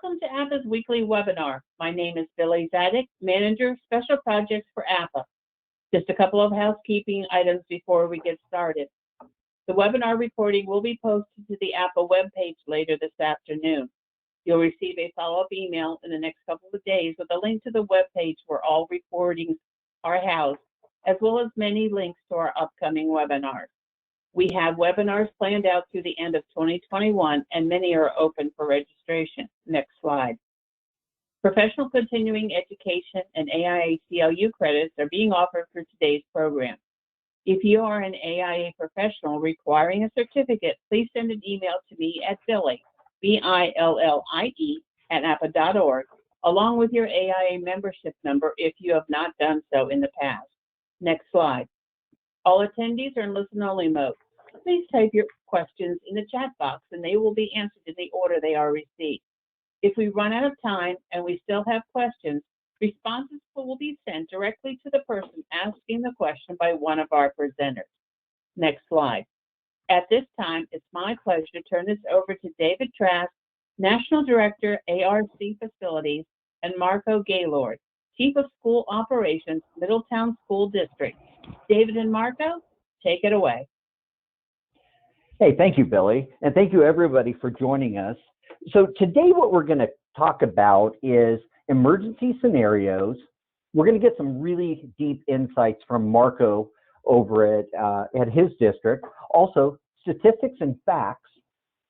Welcome to APA's weekly webinar. My name is Billy Zadig, Manager, Special Projects for APA. Just a couple of housekeeping items before we get started. The webinar recording will be posted to the APA webpage later this afternoon. You'll receive a follow-up email in the next couple of days with a link to the webpage where all recordings are housed, as well as many links to our upcoming webinars. We have webinars planned out through the end of 2021, and many are open for registration. Next slide. Professional continuing education and AIA-CLU credits are being offered for today's program. If you are an AIA professional requiring a certificate, please send an email to me at Billie, B-I-L-L-I-E, @APA.org, along with your AIA membership number if you have not done so in the past. Next slide. All attendees are in listen-only mode. Please type your questions in the chat box and they will be answered in the order they are received. If we run out of time and we still have questions, responses will be sent directly to the person asking the question by one of our presenters. Next slide. At this time, it's my pleasure to turn this over to David Trask, National Director, ARC Facilities, and Marco Gaylord, Chief of School Operations, Middletown School District. David and Marco, take it away. Hey, thank you, Billy, and thank you everybody for joining us. So today what we're going to talk about is emergency scenarios. We're going to get some really deep insights from Marco over at his district. Also, statistics and facts,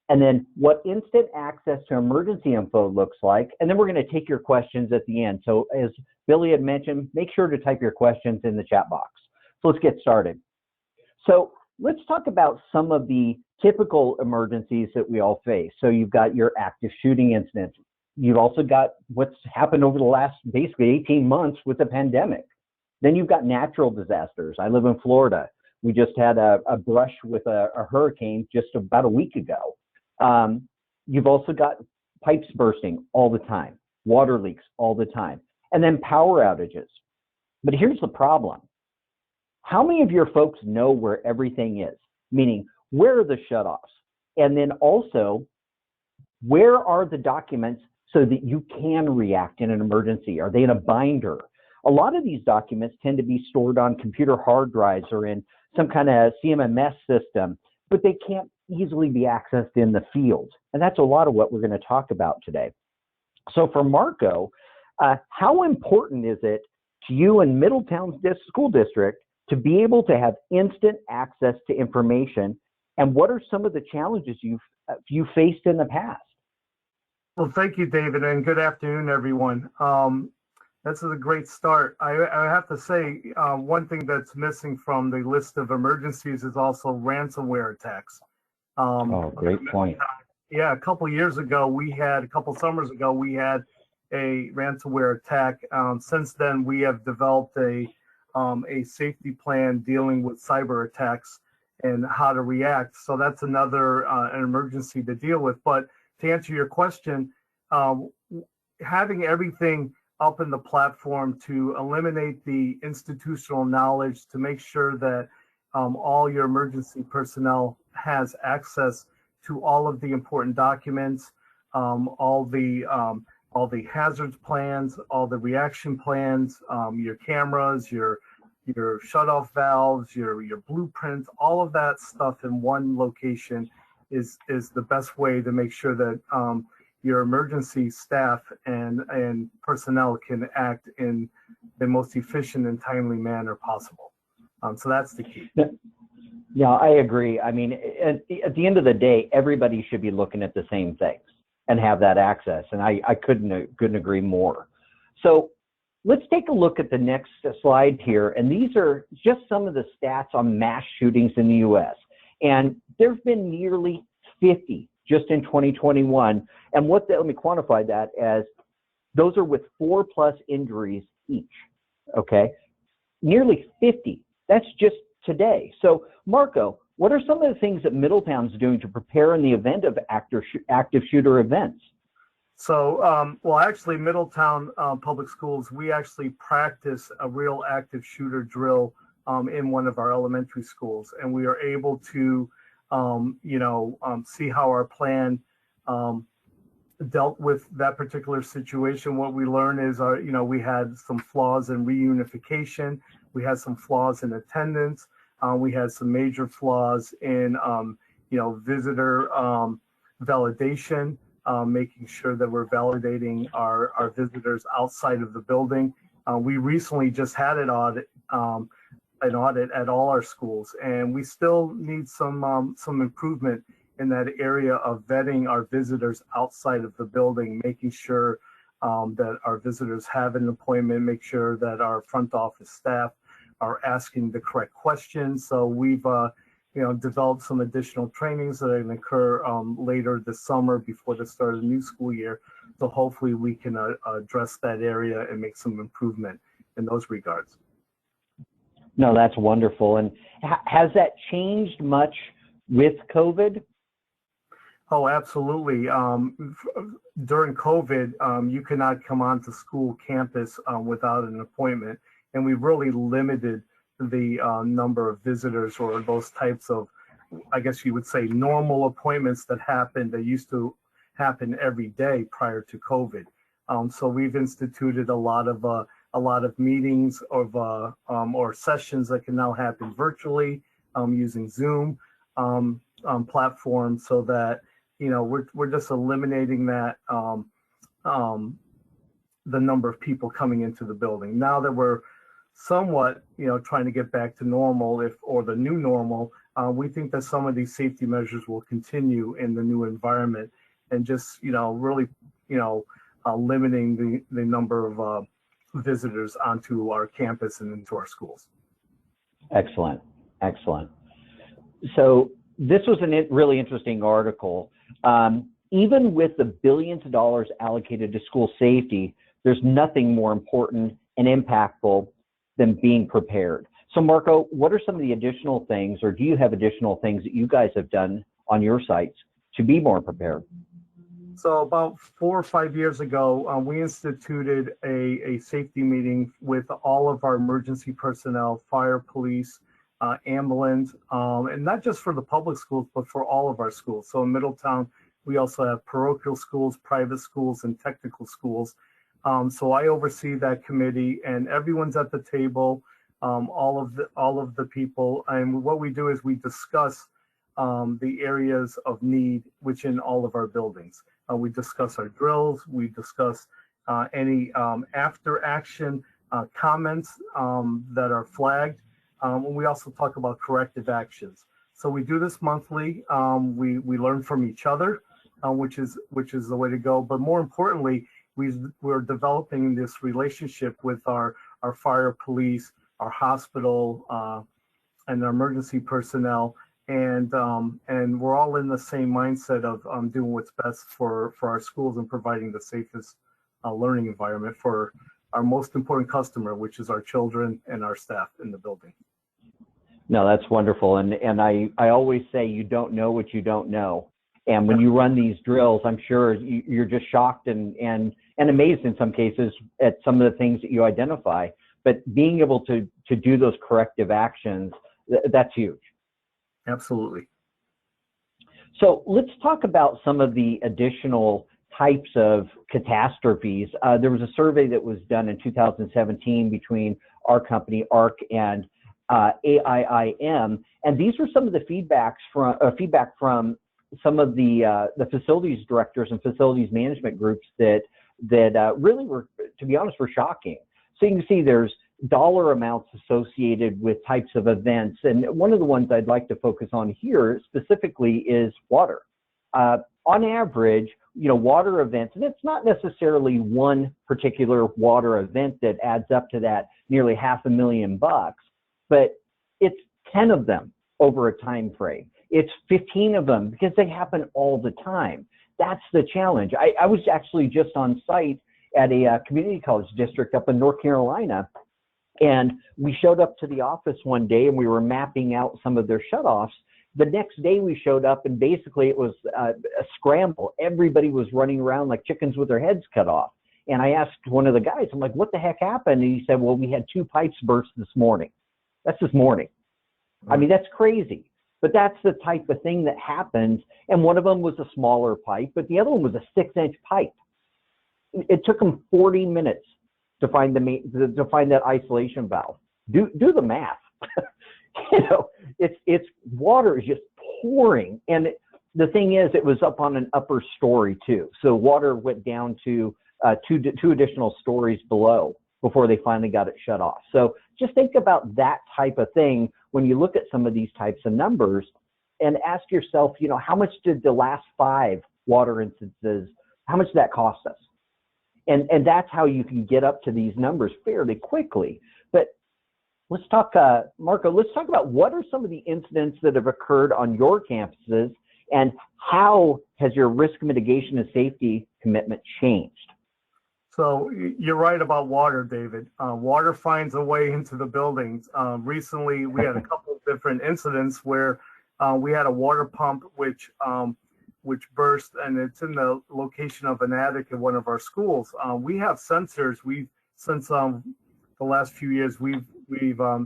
and then what instant access to emergency info looks like. And then we're going to take your questions at the end. So as Billy had mentioned, make sure to type your questions in the chat box. So let's get started. So let's talk about some of the typical emergencies that we all face. So you've got your active shooting incidents. You've also got what's happened over the last basically 18 months with the pandemic. Then you've got natural disasters. I live in Florida. We just had a brush with a hurricane just about a week ago. You've also got pipes bursting all the time, water leaks all the time, and then power outages. But here's the problem. How many of your folks know where everything is? Meaning, where are the shutoffs? And then also, where are the documents so that you can react in an emergency? Are they in a binder? A lot of these documents tend to be stored on computer hard drives or in some kind of CMMS system, but they can't easily be accessed in the field. And that's a lot of what we're going to talk about today. So for Marco, how important is it to you in Middletown School District to be able to have instant access to information? And what are some of the challenges you've faced in the past? Well, thank you, David, and good afternoon, everyone. That's a great start. I have to say, one thing that's missing from the list of emergencies is also ransomware attacks. Oh, great point. Yeah, a couple summers ago, we had a ransomware attack. Since then, we have developed a safety plan dealing with cyber attacks and how to react. So that's another an emergency to deal with. But to answer your question, having everything up in the platform to eliminate the institutional knowledge, to make sure that all your emergency personnel has access to all of the important documents, all the hazards plans, all the reaction plans, your cameras, your shutoff valves, your blueprints, all of that stuff in one location is the best way to make sure that your emergency staff and personnel can act in the most efficient and timely manner possible. So that's the key. Yeah, I agree. I mean, at the end of the day, everybody should be looking at the same things and have that access. And I couldn't agree more. So let's take a look at the next slide here. And these are just some of the stats on mass shootings in the US. And there have been nearly 50 just in 2021. And let me quantify that as those are with 4+ injuries each, okay? Nearly 50, that's just today. So Marco, what are some of the things that Middletown's doing to prepare in the event of active shooter events? So, well, actually, Middletown Public Schools, we actually practice a real active shooter drill in one of our elementary schools, and we are able to, see how our plan dealt with that particular situation. What we learned is, we had some flaws in reunification. We had some flaws in attendance. We had some major flaws in, visitor validation, making sure that we're validating our visitors outside of the building. We recently just had an audit at all our schools, and we still need some improvement in that area of vetting our visitors outside of the building, making sure that our visitors have an appointment, make sure that our front office staff are asking the correct questions. So we've developed some additional trainings that are going to occur later this summer before the start of the new school year. So hopefully we can address that area and make some improvement in those regards. No, that's wonderful. And has that changed much with COVID? Oh, absolutely. During COVID, you cannot come onto school campus without an appointment. And we really limited the number of visitors or those types of, I guess you would say, normal appointments that used to happen every day prior to COVID. So we've instituted a lot of meetings or sessions that can now happen virtually using Zoom platforms, so that we're just eliminating that the number of people coming into the building. Now that we're somewhat trying to get back to normal, or the new normal, we think that some of these safety measures will continue in the new environment, and just really limiting the number of visitors onto our campus and into our schools. Excellent. So this was a really interesting article. Even with the billions of dollars allocated to school safety, there's nothing more important and impactful than being prepared. So Marco, what are some of the additional things, or do you have additional things that you guys have done on your sites to be more prepared? So about 4 or 5 years ago, we instituted a safety meeting with all of our emergency personnel, fire, police, ambulance, and not just for the public schools, but for all of our schools. So in Middletown, we also have parochial schools, private schools, and technical schools. So I oversee that committee, and everyone's at the table, all of the people. And what we do is we discuss the areas of need within all of our buildings. We discuss our drills. We discuss any after action comments that are flagged. And we also talk about corrective actions. So we do this monthly. We learn from each other, which is the way to go. But more importantly, we're developing this relationship with our fire, police, our hospital, and our emergency personnel. And we're all in the same mindset of doing what's best for our schools and providing the safest learning environment for our most important customer, which is our children and our staff in the building. No, that's wonderful. And I always say you don't know what you don't know. And when you run these drills, I'm sure you're just shocked and amazed in some cases at some of the things that you identify. But being able to do those corrective actions, that's huge. Absolutely. So let's talk about some of the additional types of catastrophes. There was a survey that was done in 2017 between our company, ARC, and AIIM, and these were some of the feedback from some of the facilities directors and facilities management groups that really were, to be honest, were shocking. So you can see there's dollar amounts associated with types of events. And one of the ones I'd like to focus on here specifically is water. On average, water events, and it's not necessarily one particular water event that adds up to that nearly $500,000, but it's 10 of them over a time frame. It's 15 of them because they happen all the time. That's the challenge. I was actually just on site at a community college district up in North Carolina, and we showed up to the office one day and we were mapping out some of their shutoffs. The next day we showed up and basically it was a scramble. Everybody was running around like chickens with their heads cut off. And I asked one of the guys, I'm like, what the heck happened? And he said, well, we had 2 pipes burst this morning. That's this morning. I mean, that's crazy. But that's the type of thing that happens. And one of them was a smaller pipe, but the other one was a 6-inch pipe. It took them 40 minutes to find that isolation valve. Do the math. You know, it's water is just pouring, and the thing is, it was up on an upper story too. So water went down to two additional stories below before they finally got it shut off. So just think about that type of thing when you look at some of these types of numbers, and ask yourself, you know, how much did the last 5 water instances, how much did that cost us? And that's how you can get up to these numbers fairly quickly. But let's talk, Marco, let's talk about what are some of the incidents that have occurred on your campuses, and how has your risk mitigation and safety commitment changed? So you're right about water, David. Water finds a way into the buildings. Recently, we had a couple of different incidents where we had a water pump which burst, and it's in the location of an attic in one of our schools. We have sensors. Since the last few years, we've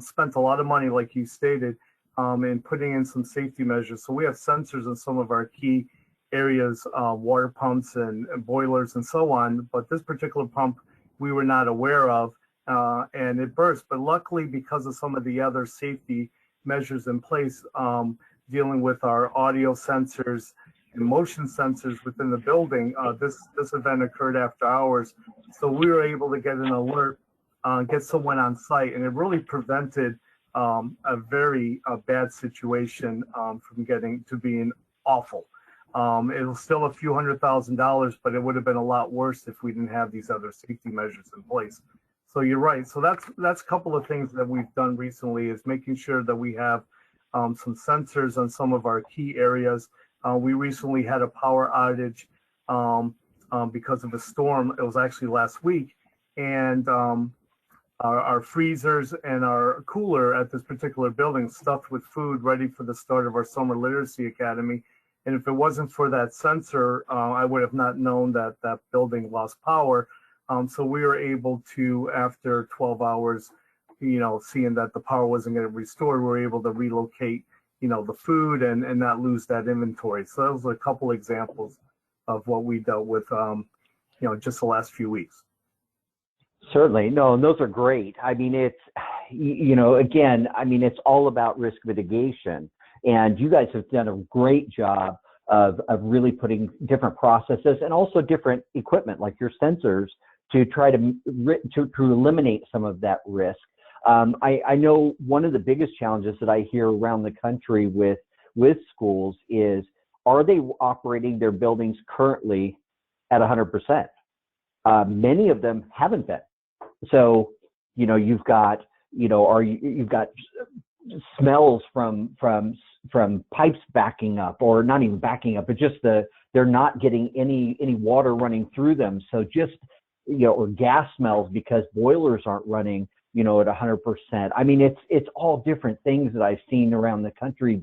spent a lot of money, like you stated, in putting in some safety measures. So we have sensors in some of our key areas, water pumps and boilers and so on. But this particular pump we were not aware of, and it burst. But luckily, because of some of the other safety measures in place, dealing with our audio sensors and motion sensors within the building, this event occurred after hours. So we were able to get an alert, get someone on site, and it really prevented a very bad situation from getting to being awful. It was still a few $100,000, but it would have been a lot worse if we didn't have these other safety measures in place. So you're right. So that's a couple of things that we've done recently, is making sure that we have some sensors on some of our key areas. We recently had a power outage because of a storm. It was actually last week, and our freezers and our cooler at this particular building stuffed with food ready for the start of our summer literacy academy. And if it wasn't for that sensor, I would have not known that that building lost power. So we were able to, after 12 hours, you know, seeing that the power wasn't going to restore, we were able to relocate, you know, the food and not lose that inventory. So those are a couple examples of what we dealt with, you know, just the last few weeks. Certainly. No, and those are great. I mean, it's, you know, again, I mean, it's all about risk mitigation. And you guys have done a great job of really putting different processes and also different equipment like your sensors to try to eliminate some of that risk. I know one of the biggest challenges that I hear around the country with schools is, are they operating their buildings currently at 100%? Many of them haven't been. So, you know, you've got smells from pipes backing up, or not even backing up, but just they're not getting any water running through them. So just, you know, or gas smells because boilers aren't running, you know, at 100%. I mean, it's all different things that I've seen around the country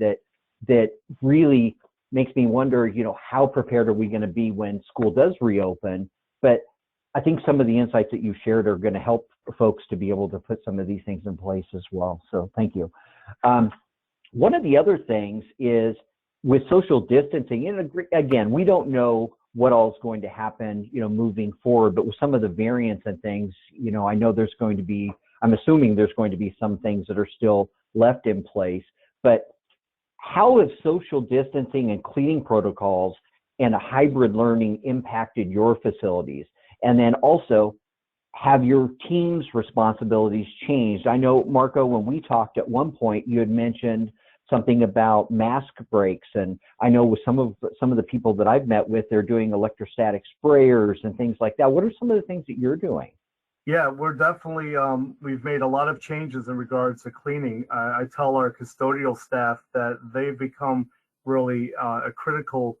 that really makes me wonder, you know, how prepared are we going to be when school does reopen? But I think some of the insights that you shared are going to help folks to be able to put some of these things in place as well. So thank you. One of the other things is with social distancing, and again, we don't know what all is going to happen, you know, moving forward, but with some of the variants and things, you know, I know I'm assuming there's going to be some things that are still left in place, but how have social distancing and cleaning protocols and a hybrid learning impacted your facilities? And then also, have your team's responsibilities changed? I know, Marco, when we talked at one point, you had mentioned something about mask breaks, and I know with some of the people that I've met with, they're doing electrostatic sprayers and things like that. What are some of the things that you're doing? Yeah, we're definitely, we've made a lot of changes in regards to cleaning. I tell our custodial staff that they've become really a critical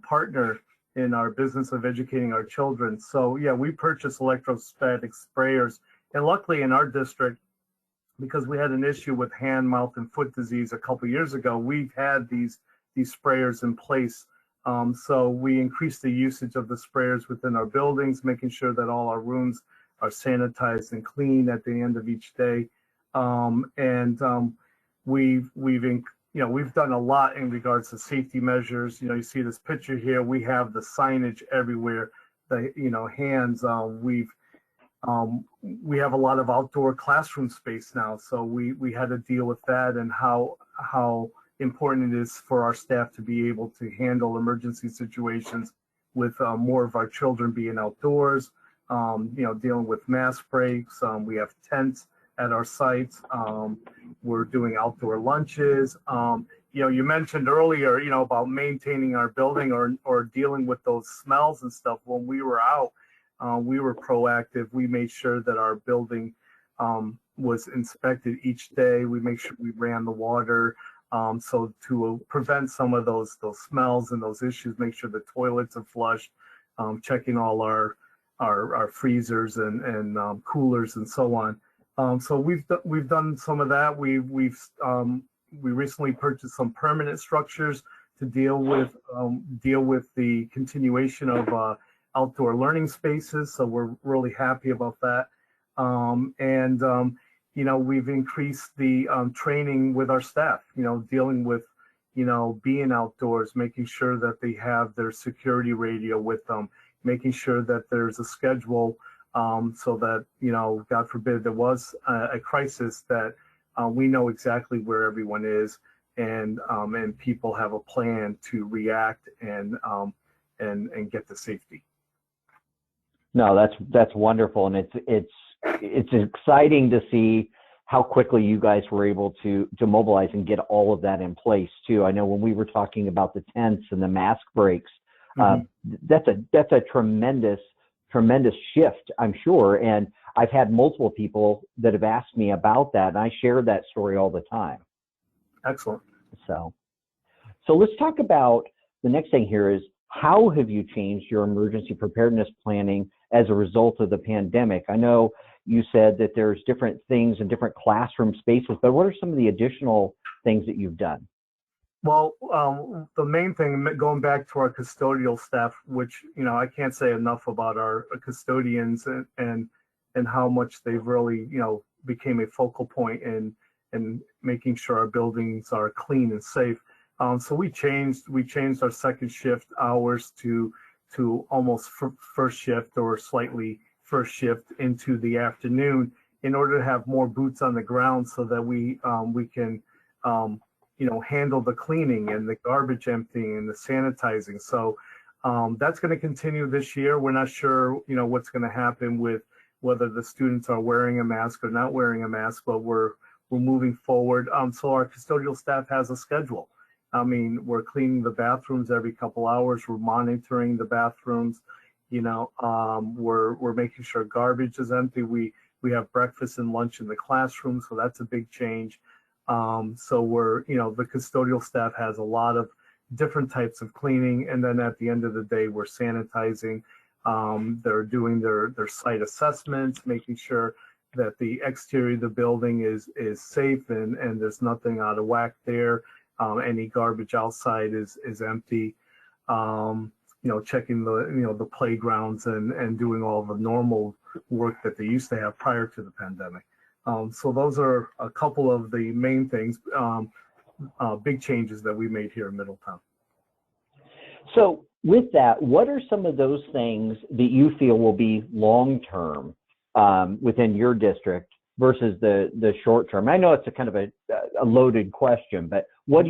partner in our business of educating our children. So yeah, we purchased electrostatic sprayers, and luckily in our district, because we had an issue with hand, mouth, and foot disease a couple of years ago, we've had these sprayers in place. So we increased the usage of the sprayers within our buildings, making sure that all our rooms are sanitized and clean at the end of each day. We've we've done a lot in regards to safety measures. You see this picture here. We have the signage everywhere. The hands. We have a lot of outdoor classroom space now, so we had to deal with that and how important it is for our staff to be able to handle emergency situations with more of our children being outdoors. Dealing with mask breaks. We have tents at our sites. We're doing outdoor lunches. You mentioned earlier, about maintaining our building or dealing with those smells and stuff. When we were out, we were proactive. We made sure that our building was inspected each day. We make sure we ran the water. So to prevent some of those smells and those issues, make sure the toilets are flushed, checking all our freezers and coolers and so on. So we've done some of that. We recently purchased some permanent structures to deal with the continuation of outdoor learning spaces. So we're really happy about that. We've increased the training with our staff. Dealing with being outdoors, making sure that they have their security radio with them, making sure that there's a schedule so that, God forbid there was a crisis, that we know exactly where everyone is, and people have a plan to react and get to safety. No, that's wonderful, and it's exciting to see how quickly you guys were able to mobilize and get all of that in place too. I know when we were talking about the tents and the mask breaks, that's a tremendous shift, I'm sure. And I've had multiple people that have asked me about that, and I share that story all the time. Excellent. So let's talk about the next thing here is, how have you changed your emergency preparedness planning as a result of the pandemic? I know you said that there's different things in different classroom spaces, but what are some of the additional things that you've done? Well, the main thing, going back to our custodial staff, which, I can't say enough about our custodians and how much they've really, became a focal point in making sure our buildings are clean and safe. So we changed our second shift hours to almost first shift, or slightly first shift into the afternoon, in order to have more boots on the ground, so that we can handle the cleaning and the garbage emptying and the sanitizing. So that's going to continue this year. We're not sure what's going to happen with whether the students are wearing a mask or not wearing a mask, but we're moving forward. So our custodial staff has a schedule. We're cleaning the bathrooms every couple hours. We're monitoring the bathrooms. We're making sure garbage is empty. We have breakfast and lunch in the classroom, so that's a big change. So the custodial staff has a lot of different types of cleaning, and then at the end of the day, we're sanitizing. They're doing their site assessments, making sure that the exterior of the building is safe and there's nothing out of whack there. Any garbage outside is empty. Checking the playgrounds and doing all the normal work that they used to have prior to the pandemic. So those are a couple of the main things, big changes that we made here in Middletown. So with that, what are some of those things that you feel will be long-term within your district versus the short-term? I know it's a kind of a loaded question, but what's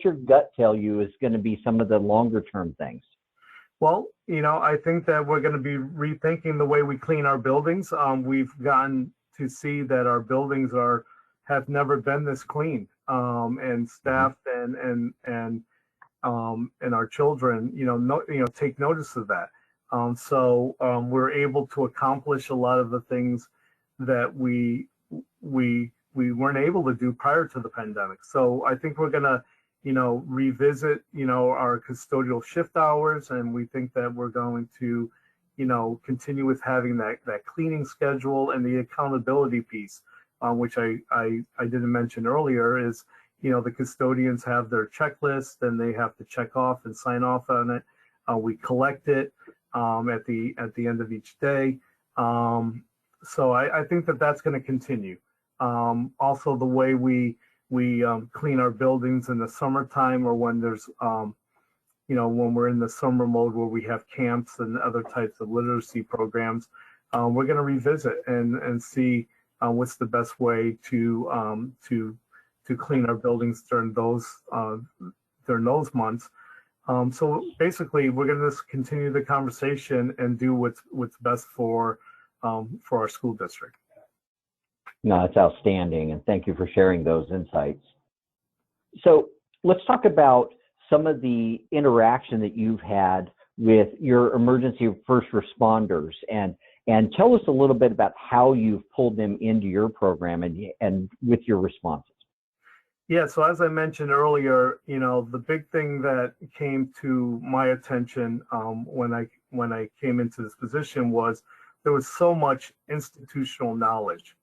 your gut tell you is going to be some of the longer-term things? Well, I think that we're going to be rethinking the way we clean our buildings. We've gotten to see that our buildings have never been this clean, and staff and our children, take notice of that. So we're able to accomplish a lot of the things that we weren't able to do prior to the pandemic. So I think we're gonna revisit our custodial shift hours, and we think that we're going to continue with having that cleaning schedule, and the accountability piece, which I didn't mention earlier, is the custodians have their checklist and they have to check off and sign off on it. We collect it at the end of each day. So I think that that's going to continue. Also, the way we we clean our buildings in the summertime, or when there's when we're in the summer mode where we have camps and other types of literacy programs. We're going to revisit and see what's the best way to clean our buildings during those months. So basically, we're going to just continue the conversation and do what's best for our school district. No, it's outstanding, and thank you for sharing those insights. So let's talk about some of the interaction that you've had with your emergency first responders, and tell us a little bit about how you've pulled them into your program and with your responses. Yeah, so as I mentioned earlier, the big thing that came to my attention when I came into this position was there was so much institutional knowledge.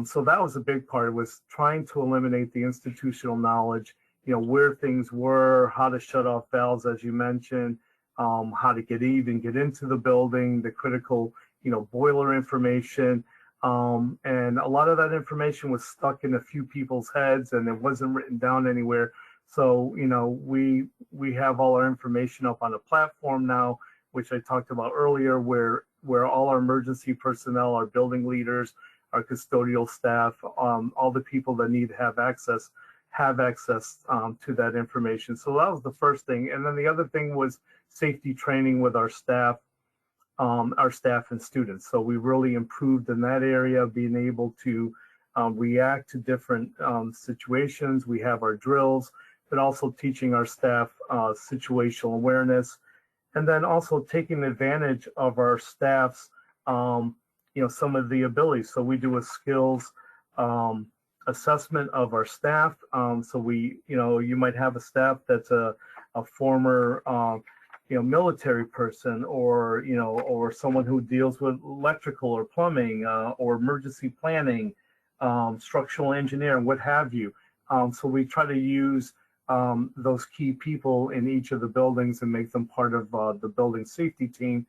So that was a big part. It was trying to eliminate the institutional knowledge, where things were, how to shut off valves, as you mentioned, how to get into the building, the critical, boiler information. And a lot of that information was stuck in a few people's heads and it wasn't written down anywhere. So, we have all our information up on a platform now, which I talked about earlier, where all our emergency personnel, our building leaders, our custodial staff, all the people that need to have access to that information. So that was the first thing. And then the other thing was safety training with our staff and students. So we really improved in that area, being able to react to different situations. We have our drills, but also teaching our staff situational awareness, and then also taking advantage of our staff's some of the abilities. So we do a skills assessment of our staff. So we, you might have a staff that's a former, military person, or someone who deals with electrical or plumbing, or emergency planning, structural engineering, what have you. So we try to use those key people in each of the buildings and make them part of the building safety team.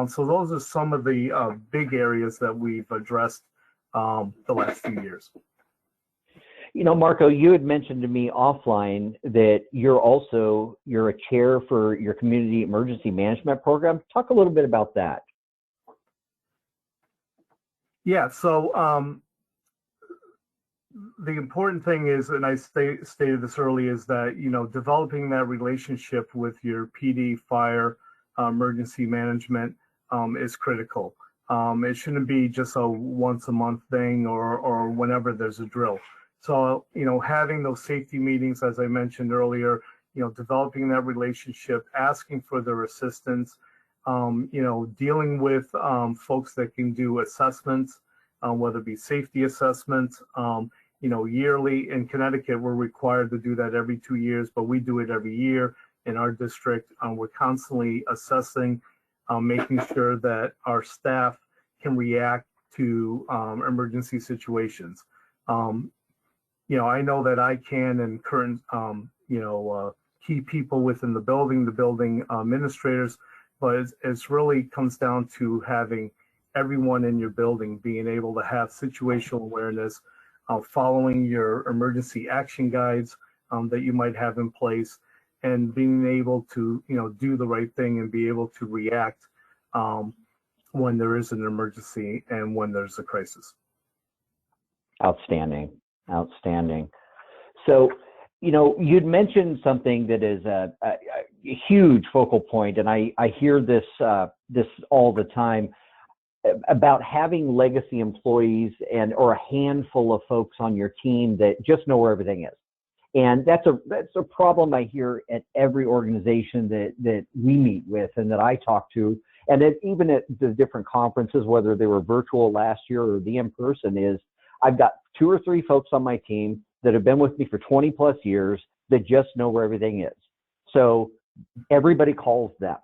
So those are some of the big areas that we've addressed the last few years. Marco, you had mentioned to me offline that you're a chair for your community emergency management program. Talk a little bit about that. Yeah, so the important thing is, and I stated this early, is that, developing that relationship with your PD, fire, emergency management is critical. It shouldn't be just a once a month thing or whenever there's a drill. So, having those safety meetings, as I mentioned earlier, developing that relationship, asking for their assistance, dealing with folks that can do assessments, whether it be safety assessments, yearly. In Connecticut, we're required to do that every 2 years, but we do it every year in our district. We're constantly assessing, making sure that our staff can react to emergency situations. I know that I can, and current, key people within the building administrators, but it's really comes down to having everyone in your building being able to have situational awareness, following your emergency action guides that you might have in place, and being able to, do the right thing and be able to react when there is an emergency and when there's a crisis. Outstanding. So, you'd mentioned something that is a huge focal point, and I hear this all the time about having legacy employees or a handful of folks on your team that just know where everything is. And that's a problem I hear at every organization that we meet with and that I talk to, and even at the different conferences, whether they were virtual last year or the in-person, is I've got 2 or 3 folks on my team that have been with me for 20 plus years that just know where everything is. So everybody calls them.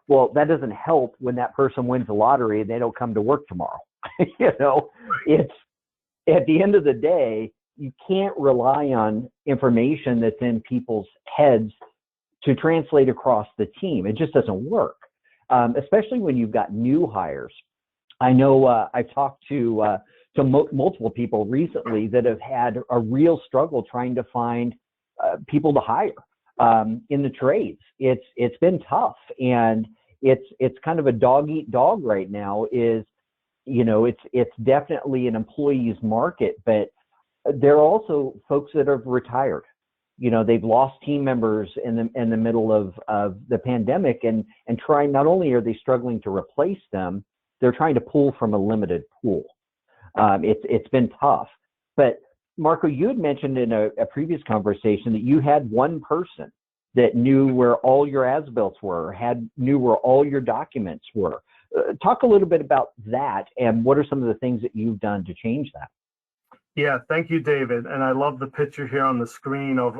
Well, that doesn't help when that person wins the lottery and they don't come to work tomorrow. It's at the end of the day, you can't rely on information that's in people's heads to translate across the team. It just doesn't work, especially when you've got new hires. I know I've talked to to multiple people recently that have had a real struggle trying to find people to hire in the trades. It's been tough, and it's kind of a dog eat dog right now. It's definitely an employee's market, but there are also folks that have retired. They've lost team members in the middle of the pandemic, and not only are they struggling to replace them, they're trying to pull from a limited pool. It's been tough. But Marco, you had mentioned in a previous conversation that you had one person that knew where all your as-built were, knew where all your documents were. Talk a little bit about that, and what are some of the things that you've done to change that? Yeah, thank you, David. And I love the picture here on the screen of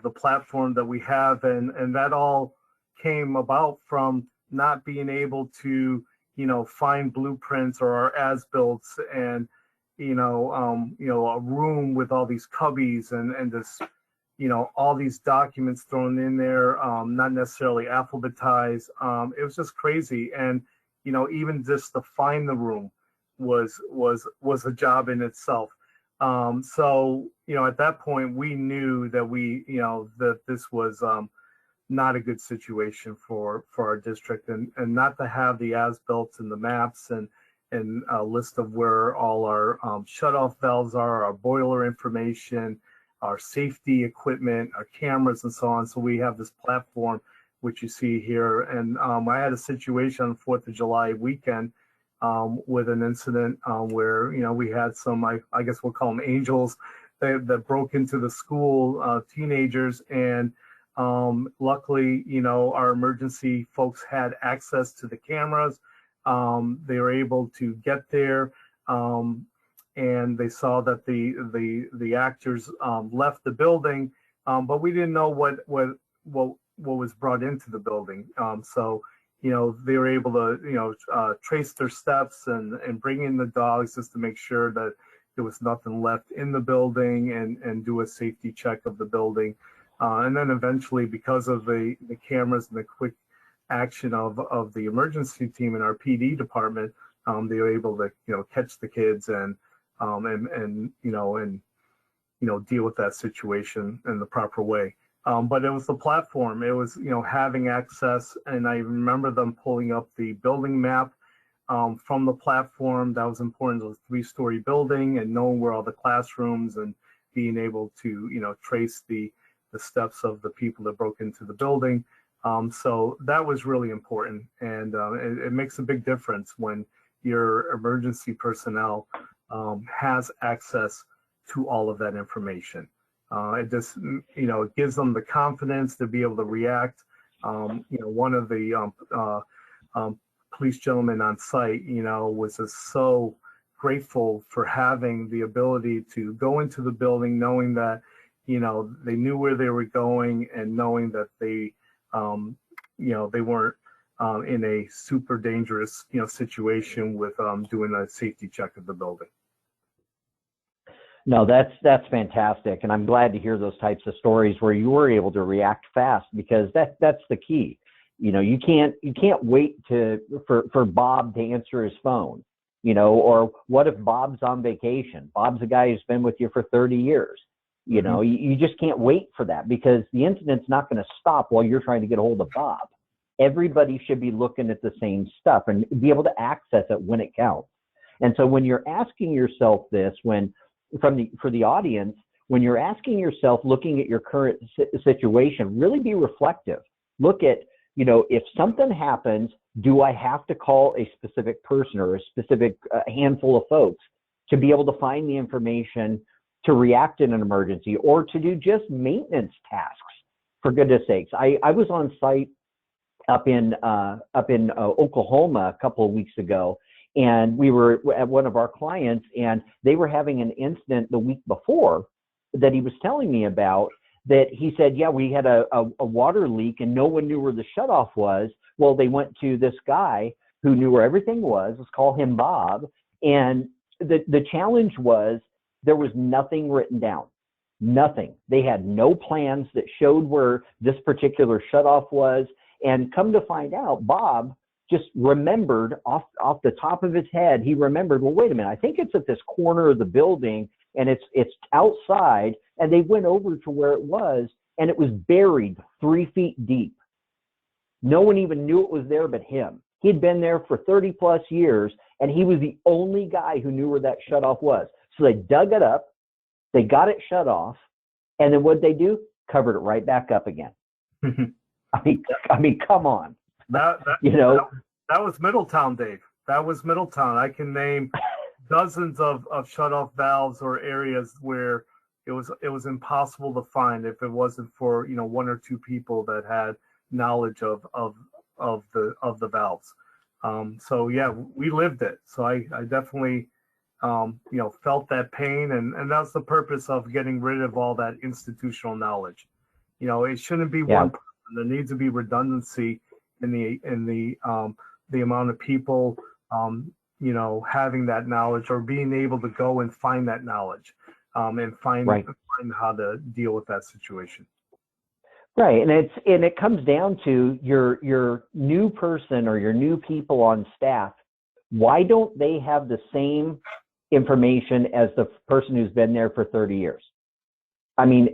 the platform that we have. And that all came about from not being able to, find blueprints or our as-built and, a room with all these cubbies and this, all these documents thrown in there, not necessarily alphabetized. It was just crazy. And, even just to find the room was a job in itself. So, at that point, we knew that that this was not a good situation for our district, and not to have the as-built and the maps and a list of where all our shutoff valves are, our boiler information, our safety equipment, our cameras, and so on. So we have this platform, which you see here. And I had a situation on 4th of July weekend with an incident where, we had some, I guess we'll call them angels that broke into the school, teenagers. And luckily, our emergency folks had access to the cameras. They were able to get there, and they saw that the actors left the building, but we didn't know what was brought into the building. So they were able to, trace their steps and bring in the dogs just to make sure that there was nothing left in the building, and do a safety check of the building. And then eventually, because of the cameras and the quick action of the emergency team in our PD department, they were able to, catch the kids and deal with that situation in the proper way. But it was the platform. It was, having access. And I remember them pulling up the building map from the platform. That was important. It was a 3-story building, and knowing where all the classrooms, and being able to, trace the steps of the people that broke into the building. So that was really important. And it makes a big difference when your emergency personnel has access to all of that information. It just, it gives them the confidence to be able to react. One of the police gentlemen on site, was just so grateful for having the ability to go into the building, knowing that, they knew where they were going, and knowing that they weren't in a super dangerous, situation with doing a safety check of the building. No, that's fantastic, and I'm glad to hear those types of stories where you were able to react fast, because that's the key. You can't wait for Bob to answer his phone, or what if Bob's on vacation? Bob's a guy who's been with you for 30 years. You just can't wait for that, because the incident's not going to stop while you're trying to get a hold of Bob. Everybody should be looking at the same stuff and be able to access it when it counts. And so when you're asking yourself this, for the audience, when you're asking yourself, looking at your current situation, really be reflective. Look at, if something happens, do I have to call a specific person or a specific handful of folks to be able to find the information to react in an emergency, or to do just maintenance tasks, for goodness sakes. I was on site up in Oklahoma a couple of weeks ago, and we were at one of our clients, and they were having an incident the week before that he was telling me about, that he said, yeah, we had a water leak and no one knew where the shutoff was. Well, they went to this guy who knew where everything was. Let's call him Bob. And the challenge was, there was nothing written down. Nothing. They had no plans that showed where this particular shutoff was. And come to find out, Bob just remembered off the top of his head, he remembered, well, wait a minute, I think it's at this corner of the building and it's outside. And they went over to where it was and it was buried 3 feet deep. No one even knew it was there but him. He'd been there for 30 plus years and he was the only guy who knew where that shutoff was. So they dug it up, they got it shut off, and then what'd they do? Covered it right back up again. I mean, come on. That was Middletown, Dave. That was Middletown. I can name dozens of shut-off valves or areas where it was impossible to find if it wasn't for 1 or 2 people that had knowledge of the valves. So yeah, we lived it. So I definitely felt that pain, and that's the purpose of getting rid of all that institutional knowledge. It shouldn't be one person. There needs to be redundancy in the amount of people having that knowledge or being able to go and find that knowledge and find how to deal with that situation. Right, and it comes down to your new person or your new people on staff. Why don't they have the same information as the person who's been there for 30 years? I mean,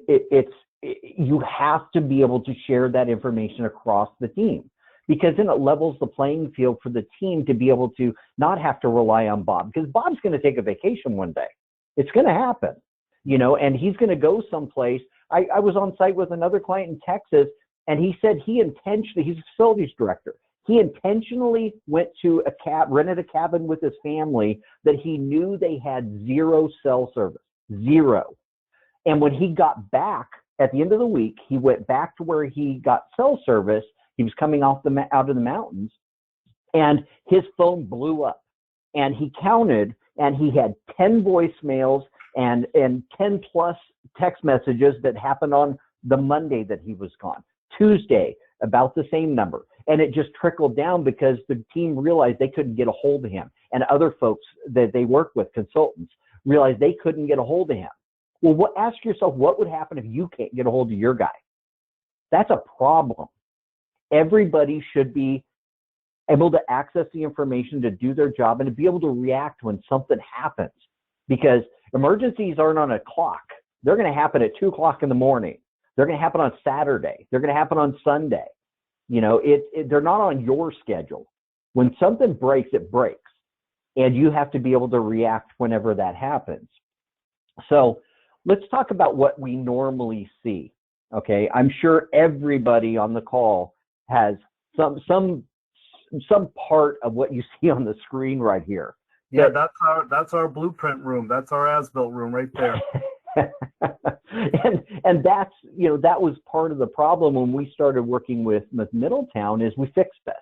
you have to be able to share that information across the team, because then it levels the playing field for the team to be able to not have to rely on Bob, because Bob's going to take a vacation one day. It's going to happen, and he's going to go someplace. I was on site with another client in Texas, and he said he's a facilities director. He intentionally went to rented a cabin with his family that he knew they had 0 cell service, 0. And when he got back at the end of the week, he went back to where he got cell service. He was coming out of the mountains, and his phone blew up. And he counted, and he had 10 voicemails and 10 plus text messages that happened on the Monday that he was gone. Tuesday, about the same number. And it just trickled down because the team realized they couldn't get a hold of him. And other folks that they work with, consultants, realized they couldn't get a hold of him. Well, ask yourself, what would happen if you can't get a hold of your guy? That's a problem. Everybody should be able to access the information to do their job and to be able to react when something happens, because emergencies aren't on a clock. They're going to happen at 2 o'clock in the morning. They're going to happen on Saturday. They're going to happen on Sunday. They're not on your schedule. When something breaks, it breaks, and you have to be able to react whenever that happens. So let's talk about what we normally see. Okay, I'm sure everybody on the call has some part of what you see on the screen right here. Yeah, that's our blueprint room. That's our as-built room right there. and that's, that was part of the problem when we started working with Middletown, is we fixed this.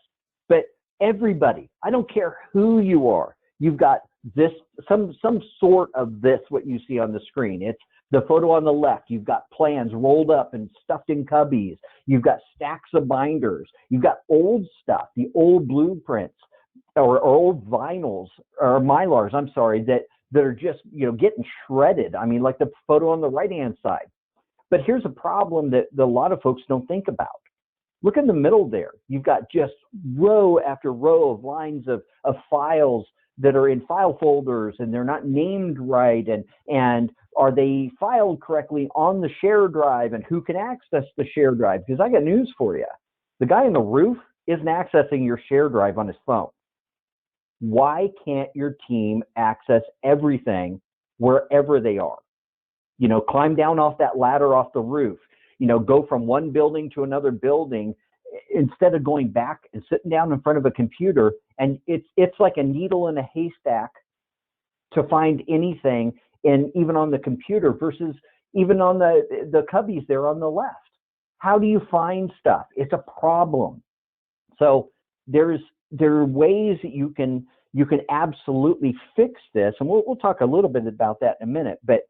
But everybody, I don't care who you are, you've got this, some sort of this, what you see on the screen. It's the photo on the left. You've got plans rolled up and stuffed in cubbies. You've got stacks of binders. You've got old stuff, the old blueprints or old vinyls or Mylars, I'm sorry, that are just, getting shredded. I mean, like the photo on the right-hand side. But here's a problem that a lot of folks don't think about. Look in the middle there. You've got just row after row of lines of files that are in file folders, and they're not named right, and are they filed correctly on the share drive, and who can access the share drive? Because I got news for you. The guy on the roof isn't accessing your share drive on his phone. Why can't your team access everything wherever they are? Climb down off that ladder off the roof, go from one building to another building, instead of going back and sitting down in front of a computer. And it's like a needle in a haystack to find anything, and even on the computer versus even on the cubbies there on the left. How do you find stuff? It's a problem. So there are ways that you can absolutely fix this, and we'll talk a little bit about that in a minute. But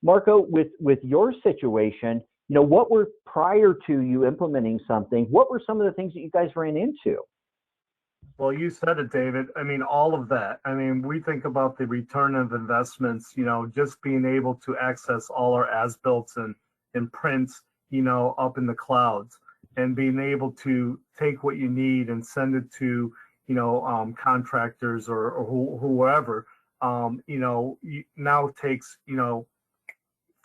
Marco, with your situation, what were, prior to you implementing something, what were some of the things that you guys ran into? Well, you said it, David. I mean, all of that. I mean, we think about the return of investments, just being able to access all our as-builts and prints, up in the clouds. and being able to take what you need and send it to, contractors or whoever, now takes,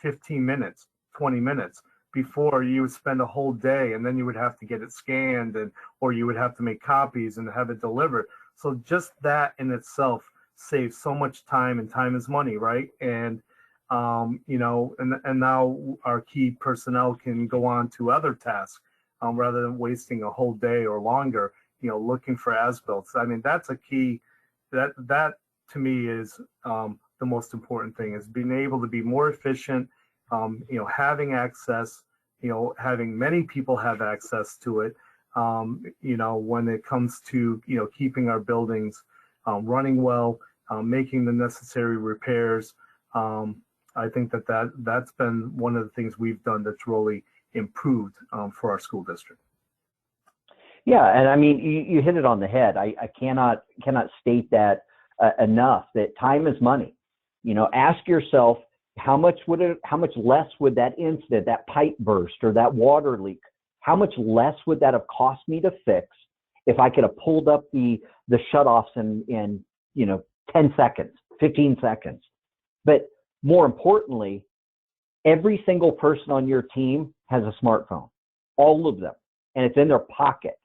15 minutes, 20 minutes. Before, you would spend a whole day, and then you would have to get it scanned, or you would have to make copies and have it delivered. So just that in itself saves so much time, and time is money, right? And and now our key personnel can go on to other tasks, rather than wasting a whole day or longer, looking for as-built. I mean, that's a key. That to me is the most important thing, is being able to be more efficient, having access, having many people have access to it, when it comes to, keeping our buildings running well, making the necessary repairs. I think that's been one of the things we've done that's really improved for our school district. Yeah, and I mean, you hit it on the head. I cannot state that enough, that time is money. Ask yourself, how much less would that incident, that pipe burst or that water leak, how much less would that have cost me to fix if I could have pulled up the shutoffs in 10 seconds, 15 seconds? But more importantly, every single person on your team has a smartphone, all of them, and it's in their pocket.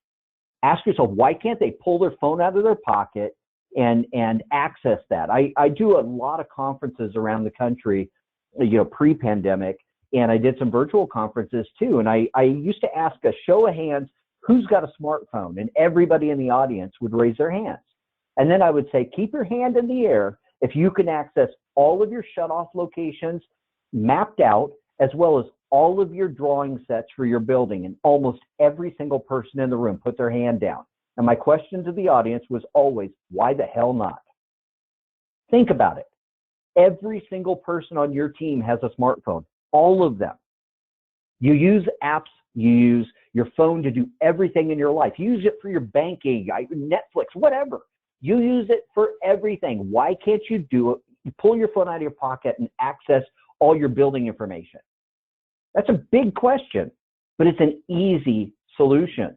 Ask yourself, why can't they pull their phone out of their pocket and access that? I do a lot of conferences around the country, pre-pandemic, and I did some virtual conferences too. And I used to ask a show of hands, who's got a smartphone? And everybody in the audience would raise their hands. And then I would say, keep your hand in the air if you can access all of your shutoff locations mapped out, as well as all of your drawing sets for your building. And almost every single person in the room put their hand down. And my question to the audience was always, why the hell not? Think about it. Every single person on your team has a smartphone, all of them. You use apps, you use your phone to do everything in your life. You use it for your banking, Netflix, whatever. You use it for everything. Why can't you do it? You pull your phone out of your pocket and access all your building information. That's a big question, but it's an easy solution.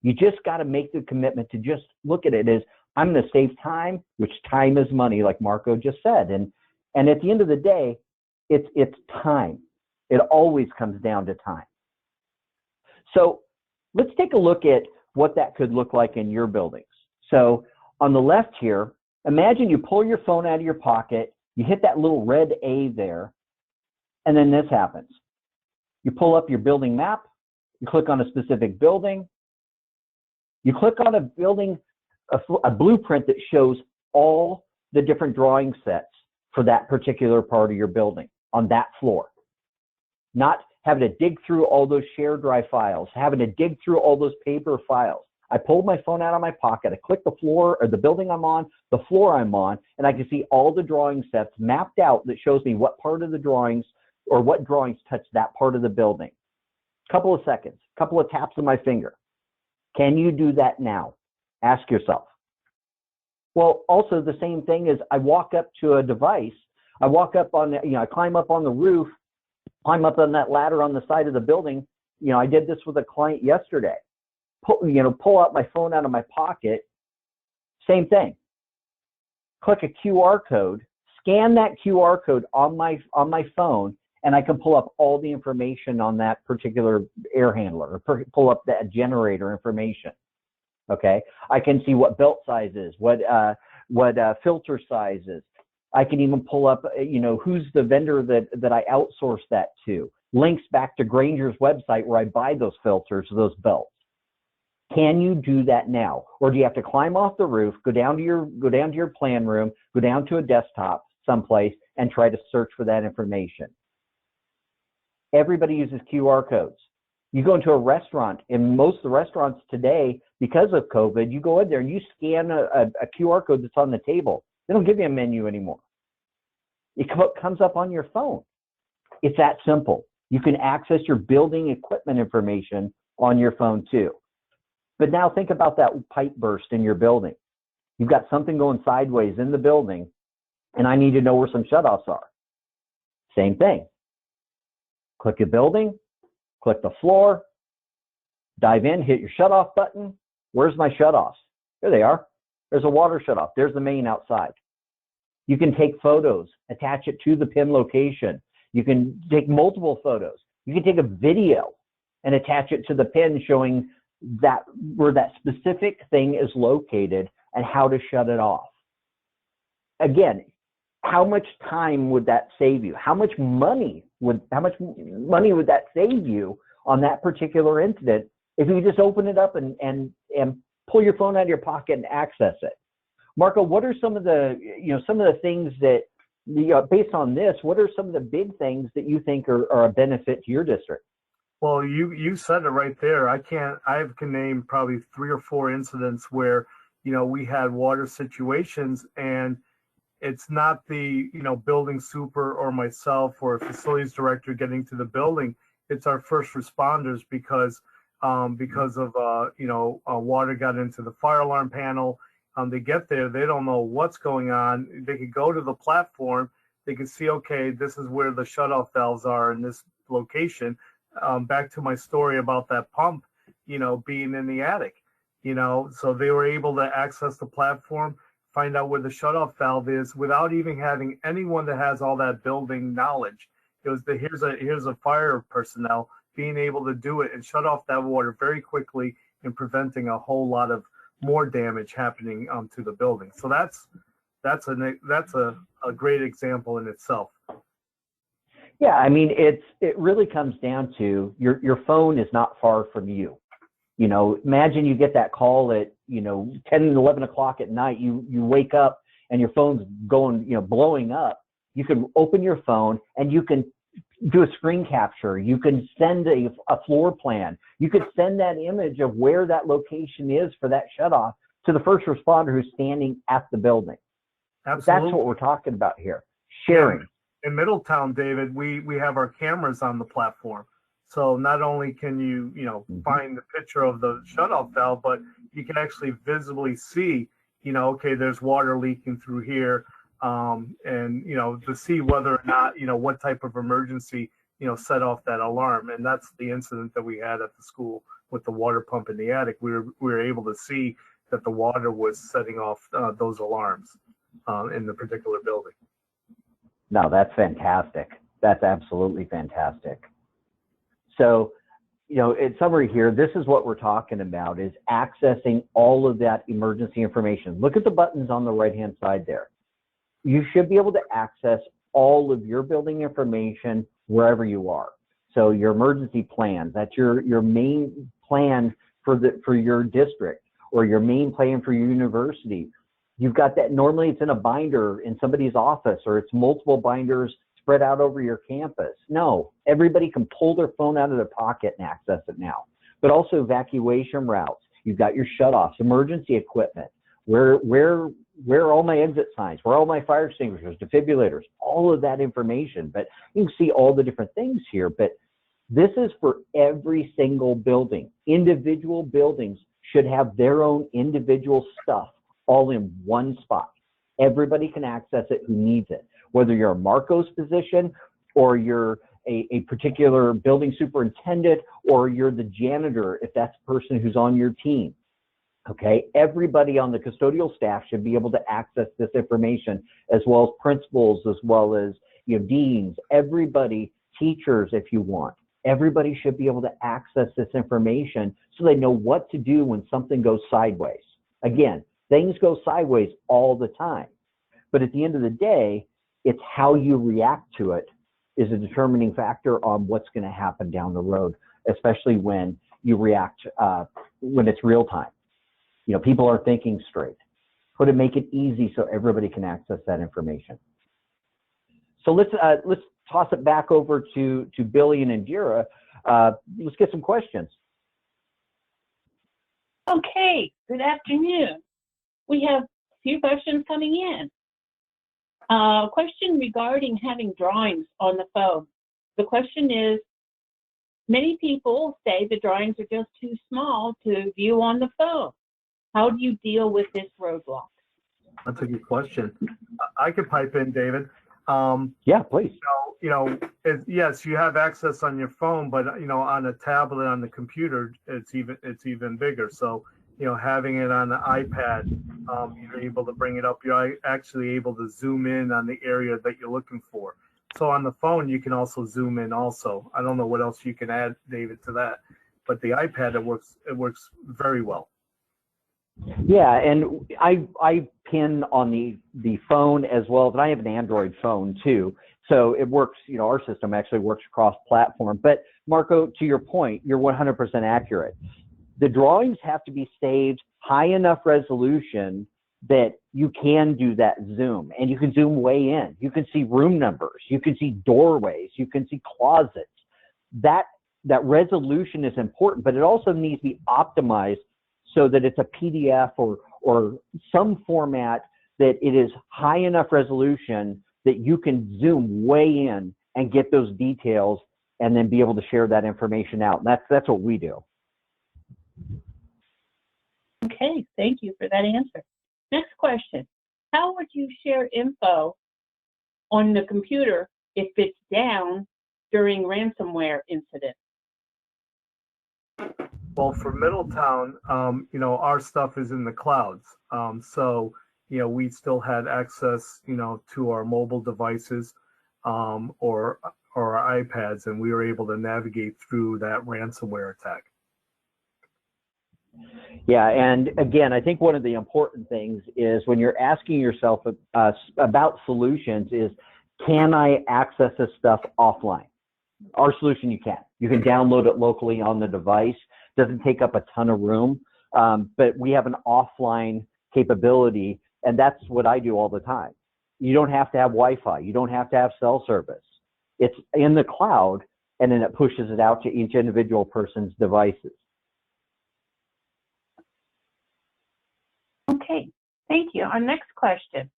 You just got to make the commitment to just look at it as, I'm going to save time, which time is money, like Marco just said. And at the end of the day, it's time. It always comes down to time. So let's take a look at what that could look like in your buildings. So on the left here, imagine you pull your phone out of your pocket, you hit that little red A there, and then this happens. You pull up your building map, you click on a specific building, you click on a building, a blueprint that shows all the different drawing sets for that particular part of your building on that floor. Not having to dig through all those shared drive files, having to dig through all those paper files. I pulled my phone out of my pocket, I click the floor or the building I'm on, the floor I'm on, and I can see all the drawing sets mapped out that shows me what part of the drawings or what drawings touch that part of the building. Couple of seconds, couple of taps of my finger. Can you do that now? Ask yourself. Well, also the same thing is, I walk up to a device, I walk up on, I climb up on the roof, climb up on that ladder on the side of the building. I did this with a client yesterday. Pull out my phone out of my pocket, same thing. Click a QR code, scan that QR code on my phone, and I can pull up all the information on that particular air handler, or pull up that generator information. Okay, I can see what belt size is, what filter size is. I can even pull up, who's the vendor that I outsource that to. Links back to Grainger's website where I buy those filters, those belts. Can you do that now? Or do you have to climb off the roof, go down to your plan room, go down to a desktop someplace and try to search for that information? Everybody uses QR codes. You go into a restaurant, and most of the restaurants today, because of COVID, you go in there and you scan a QR code that's on the table. They don't give you a menu anymore. It comes up on your phone. It's that simple. You can access your building equipment information on your phone too. But now think about that pipe burst in your building. You've got something going sideways in the building, and I need to know where some shutoffs are. Same thing. Click a building, click the floor, dive in, hit your shut-off button. Where's my shut-offs? There they are. There's a water shut-off. There's the main outside. You can take photos, attach it to the pin location. You can take multiple photos. You can take a video and attach it to the pin showing that where that specific thing is located and how to shut it off. Again, how much time would that save you? How much money would that save you on that particular incident if you just open it up and pull your phone out of your pocket and access it? Marco, what are some of the things that, based on this, what are some of the big things that you think are a benefit to your district? Well, you said it right there. I can name probably 3 or 4 incidents where, we had water situations, and it's not the, building super or myself or a facilities director getting to the building. It's our first responders because of water got into the fire alarm panel. They get there, they don't know what's going on. They could go to the platform, they could see, okay, this is where the shutoff valves are in this location. Back to my story about that pump, being in the attic, so they were able to access the platform, find out where the shutoff valve is without even having anyone that has all that building knowledge. It was here's a fire personnel being able to do it and shut off that water very quickly and preventing a whole lot of more damage happening to the building. So that's a great example in itself. Yeah, I mean, it really comes down to your phone is not far from you. Imagine you get that call at 10 and 11 o'clock at night. You wake up and your phone's going blowing up. You can open your phone and you can do a screen capture. You can send a floor plan. You could send that image of where that location is for that shutoff to the first responder who's standing at the building. Absolutely. That's what we're talking about here. Sharing. Yeah. In Middletown, David, we have our cameras on the platform. So not only can you, find the picture of the shutoff valve, but you can actually visibly see, okay, there's water leaking through here. And, to see whether or not, what type of emergency, set off that alarm. And that's the incident that we had at the school with the water pump in the attic. We were able to see that the water was setting off those alarms in the particular building. No, that's fantastic. That's absolutely fantastic. So, in summary here, this is what we're talking about, is accessing all of that emergency information. Look at the buttons on the right-hand side there. You should be able to access all of your building information wherever you are. So your emergency plans, that's your main plan for your district, or your main plan for your university. You've got that, normally it's in a binder in somebody's office, or it's multiple binders spread out over your campus. No, everybody can pull their phone out of their pocket and access it now. But also evacuation routes. You've got your shutoffs, emergency equipment, where are all my exit signs, where are all my fire extinguishers, defibrillators, all of that information. But you can see all the different things here. But this is for every single building. Individual buildings should have their own individual stuff all in one spot. Everybody can access it who needs it. Whether you're a Marco's position, or you're a particular building superintendent, or you're the janitor, if that's the person who's on your team. Okay, everybody on the custodial staff should be able to access this information, as well as principals, as well as deans, everybody, teachers if you want. Everybody should be able to access this information so they know what to do when something goes sideways. Again, things go sideways all the time. But at the end of the day, it's how you react to it is a determining factor on what's going to happen down the road, especially when you react, when it's real time. People are thinking straight. Make it easy so everybody can access that information. So let's toss it back over to Billy and Indira. Let's get some questions. Okay, good afternoon. We have a few questions coming in. Question regarding having drawings on the phone. The question is, many people say the drawings are just too small to view on the phone. How do you deal with this roadblock? That's a good question. I could pipe in, David. Yeah, please. So, yes, you have access on your phone, but on a tablet, on the computer, it's even bigger. So, having it on the iPad, you're able to bring it up. You're actually able to zoom in on the area that you're looking for. So on the phone, you can also zoom in. Also, I don't know what else you can add, David, to that, but the iPad, it works very well. Yeah, and I pin on the phone as well, but I have an Android phone too. So it works, our system actually works cross platform. But Marco, to your point, you're 100% accurate. The drawings have to be saved high enough resolution that you can do that zoom, and you can zoom way in. You can see room numbers, you can see doorways, you can see closets. That resolution is important, but it also needs to be optimized so that it's a PDF or some format that it is high enough resolution that you can zoom way in and get those details and then be able to share that information out. And that's what we do. Okay, thank you for that answer. Next question. How would you share info on the computer if it's down during ransomware incident? Well, for Middletown, our stuff is in the clouds. So, we still had access, to our mobile devices or our iPads, and we were able to navigate through that ransomware attack. Yeah, and again, I think one of the important things is when you're asking yourself about solutions is, can I access this stuff offline? Our solution, you can. You can download it locally on the device. Doesn't take up a ton of room, but we have an offline capability, and that's what I do all the time. You don't have to have Wi-Fi. You don't have to have cell service. It's in the cloud, and then it pushes it out to each individual person's devices. Okay, thank you. Our next question.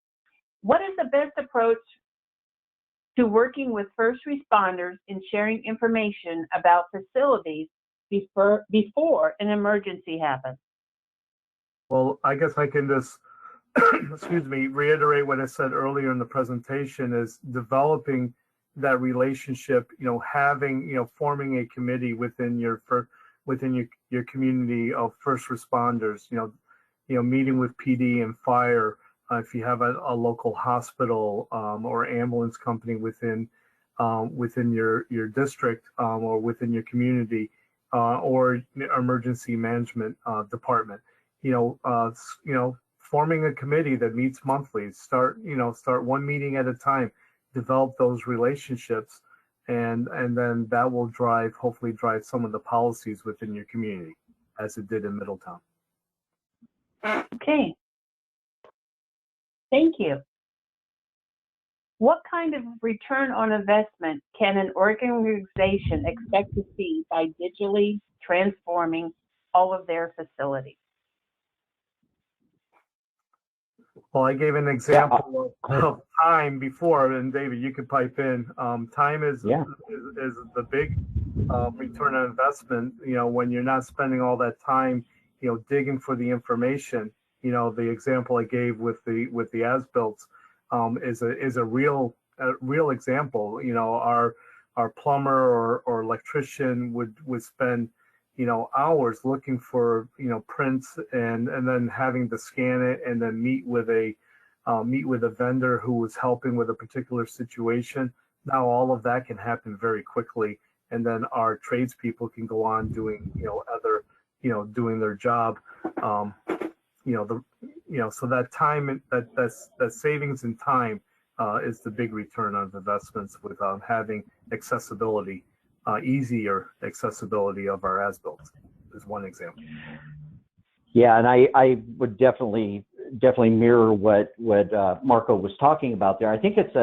What is the best approach to working with first responders in sharing information about facilities before an emergency happens? Well, I guess I can just, excuse me, reiterate what I said earlier in the presentation is developing that relationship, having, forming a committee within your community of first responders, meeting with PD and fire, if you have a local hospital or ambulance company within your district or within your community or emergency management department. Forming a committee that meets monthly. Start one meeting at a time. Develop those relationships, and then that will hopefully drive some of the policies within your community, as it did in Middletown. Okay. Thank you. What kind of return on investment can an organization expect to see by digitally transforming all of their facilities? Well, I gave an example of time before, and David, you could pipe in. Time is the big return on investment. When you're not spending all that time, digging for the information. The example I gave with the as-built is a real example. Our plumber or electrician would spend hours looking for prints and then having to scan it and then meet with a vendor who was helping with a particular situation. Now all of that can happen very quickly, and then our tradespeople can go on doing doing their job. So that time, that savings in time is the big return on investments with having accessibility, easier accessibility of our as-built is one example. Yeah, and I would definitely mirror what Marco was talking about there. I think it's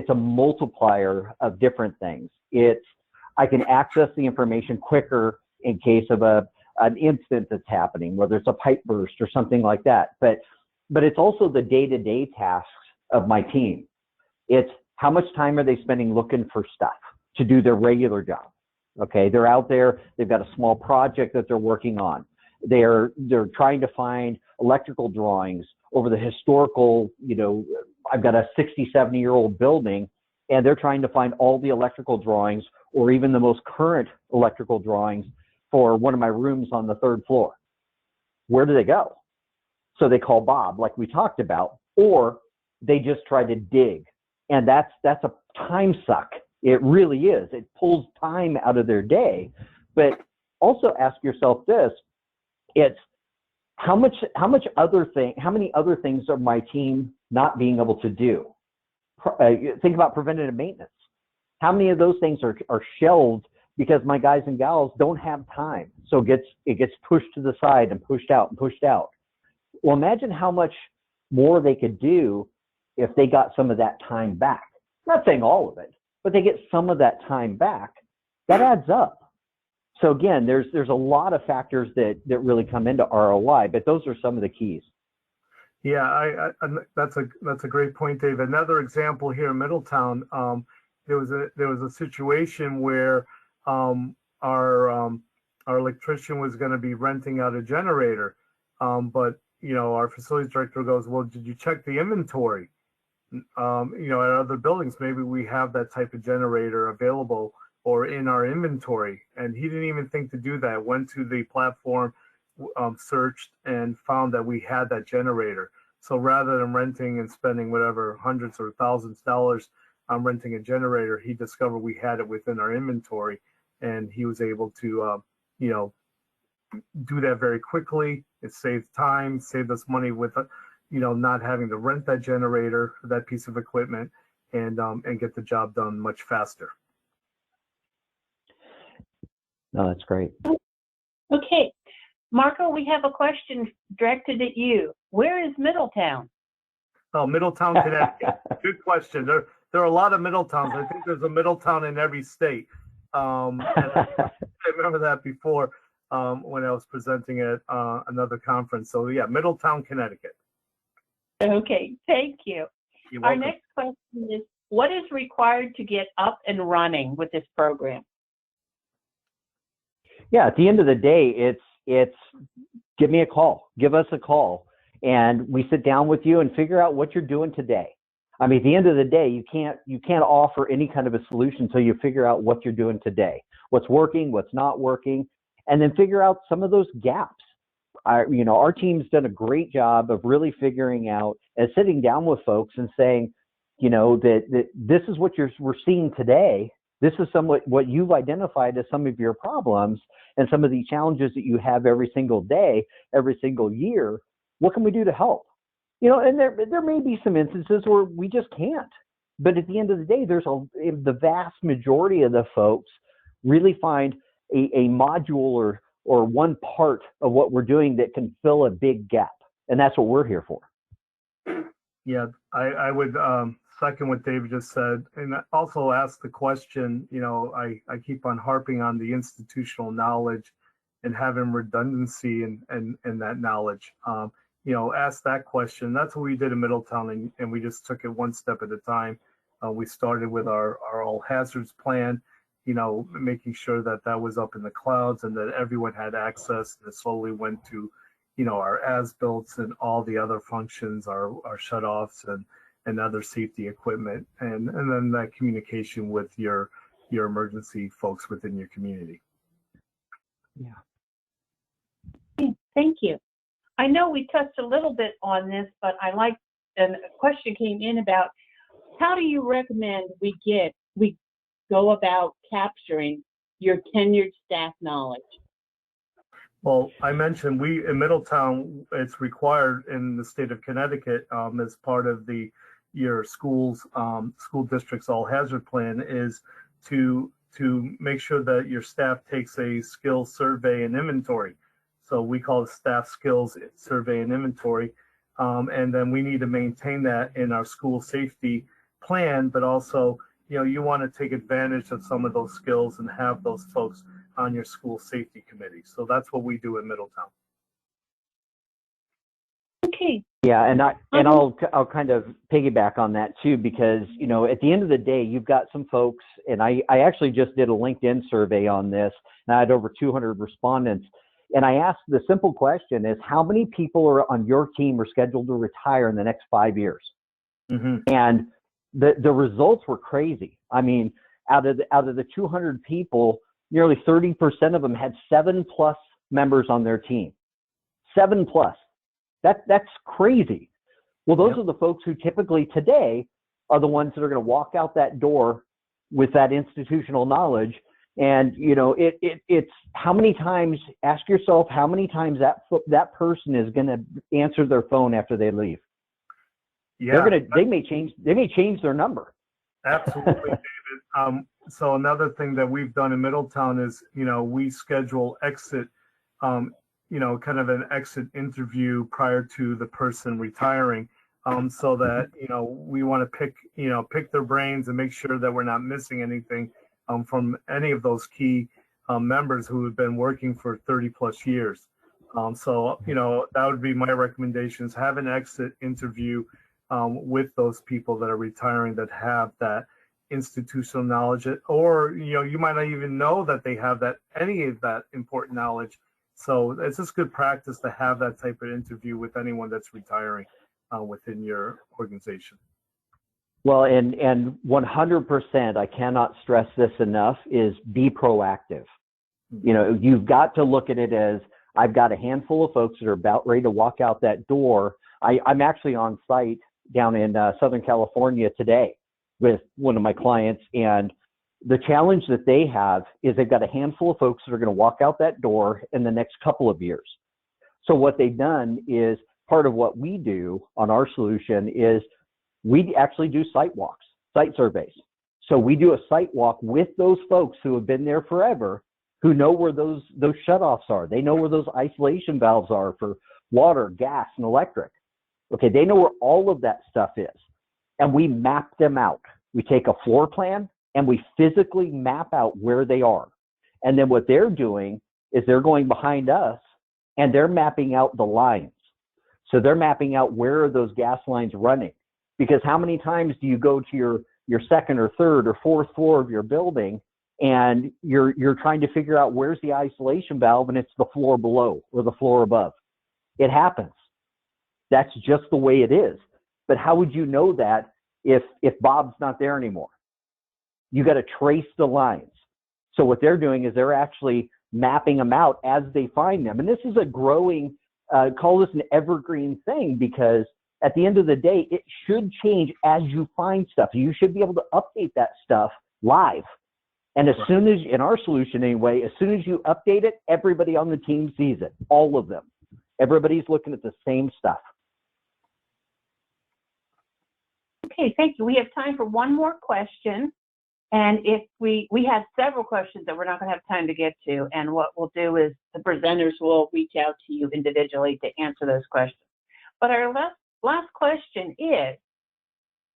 a multiplier of different things. I can access the information quicker in case of an incident that's happening, whether it's a pipe burst or something like that. But it's also the day-to-day tasks of my team. It's how much time are they spending looking for stuff to do their regular job. Okay, they're out there, they've got a small project that they're working on. They're trying to find electrical drawings over the historical, I've got a 60, 70-year-old building, and they're trying to find all the electrical drawings or even the most current electrical drawings for one of my rooms on the 3rd floor. Where do they go? So they call Bob, like we talked about, or they just try to dig. And that's a time suck. It really is. It pulls time out of their day. But also ask yourself this, it's how many other things are my team not being able to do? Think about preventative maintenance. How many of those things are shelved because my guys and gals don't have time? So it gets pushed to the side and pushed out and pushed out. Well, imagine how much more they could do if they got some of that time back. Not saying all of it, but they get some of that time back. That adds up. So again, there's a lot of factors that really come into ROI, but those are some of the keys. Yeah, that's a great point, Dave. Another example here in Middletown, there was a situation where our electrician was going to be renting out a generator, but our facilities director goes, well, did you check the inventory? At other buildings, maybe we have that type of generator available or in our inventory, and he didn't even think to do that. Went to the platform, searched, and found that we had that generator. So rather than renting and spending whatever hundreds or thousands of dollars on renting a generator, he discovered we had it within our inventory, and he was able to do that very quickly. It saved time, saved us money with not having to rent that generator, that piece of equipment, and get the job done much faster. No, that's great. Okay. Marco, we have a question directed at you. Where is Middletown? Oh, Middletown, Connecticut. Good question. There are a lot of Middletowns. I think there's a Middletown in every state. And I remember that before when I was presenting at another conference. So yeah, Middletown, Connecticut. Okay, thank you. You're Our welcome. next question is, what is required to get up and running with this program? Yeah, at the end of the day, it's give me a call, give us a call, and we sit down with you and figure out what you're doing today. I mean, at the end of the day, you can't offer any kind of a solution until you figure out what you're doing today, what's working, what's not working, and then figure out some of those gaps. Our team's done a great job of really figuring out and sitting down with folks and saying, that this is what we're seeing today. This is somewhat what you've identified as some of your problems and some of the challenges that you have every single day, every single year. What can we do to help? And there may be some instances where we just can't. But at the end of the day, the vast majority of the folks really find a module or one part of what we're doing that can fill a big gap. And that's what we're here for. Yeah, I would second what David just said, and also ask the question, I keep on harping on the institutional knowledge and having redundancy in that knowledge. Ask that question. That's what we did in Middletown, and we just took it one step at a time. We started with our all hazards plan, making sure that was up in the clouds and that everyone had access, and it slowly went to, our as-built and all the other functions, our shut-offs and other safety equipment, and then that communication with your emergency folks within your community. Yeah. Thank you. I know we touched a little bit on this, but and a question came in about how do you recommend we go about capturing your tenured staff knowledge? Well, I mentioned in Middletown, it's required in the state of Connecticut as part of your school district's all hazard plan is to make sure that your staff takes a skills survey and inventory. So we call it staff skills survey and inventory. And then we need to maintain that in our school safety plan, but also, you want to take advantage of some of those skills and have those folks on your school safety committee. So that's what we do in Middletown. Okay. Yeah, and I'll kind of piggyback on that too, because at the end of the day, you've got some folks, and I actually just did a LinkedIn survey on this, and I had over 200 respondents, and I asked the simple question is, how many people are on your team are scheduled to retire in the next 5 years? And the results were crazy. I mean, out of the 200 people, nearly 30% of them had 7+ members on their team. 7+. That's crazy. Well, those are the folks who typically today are the ones that are going to walk out that door with that institutional knowledge. And, you know, it's how many times, ask yourself how many times that person is going to answer their phone after they leave. Yeah. They may change their number. Absolutely, David. So another thing that we've done in Middletown is, you know, we schedule exit, you know, kind of an exit interview prior to the person retiring, so that, you know, we want to pick their brains and make sure that we're not missing anything from any of those key members who have been working for 30+ years. So, you know, that would be my recommendations. Have an exit interview with those people that are retiring that have that institutional knowledge, or, you know, you might not even know that they have any of that important knowledge. So it's just good practice to have that type of interview with anyone that's retiring within your organization. Well, and 100%, I cannot stress this enough, is be proactive. You know, you've got to look at it as, I've got a handful of folks that are about ready to walk out that door. I'm actually on site down in Southern California today with one of my clients, and the challenge that they have is they've got a handful of folks that are going to walk out that door in the next couple of years. So what they've done is, part of what we do on our solution is we actually do site walks, site surveys. So we do a site walk with those folks who have been there forever, who know where those shutoffs are. They know where those isolation valves are for water, gas, and electric. Okay, they know where all of that stuff is. And we map them out. We take a floor plan and we physically map out where they are. And then what they're doing is they're going behind us and they're mapping out the lines. So they're mapping out where are those gas lines running. Because how many times do you go to your second or third or fourth floor of your building and you're trying to figure out where's the isolation valve and it's the floor below or the floor above? It happens. That's just the way it is. But how would you know that if Bob's not there anymore? You got to trace the lines. So what they're doing is they're actually mapping them out as they find them. And this is a growing, call this an evergreen thing, because at the end of the day, it should change as you find stuff. You should be able to update that stuff live. And as soon as, in our solution anyway, as soon as you update it, everybody on the team sees it, all of them. Everybody's looking at the same stuff. Okay, thank you. We have time for one more question. And if we have several questions that we're not going to have time to get to. And what we'll do is the presenters will reach out to you individually to answer those questions. But our last question is,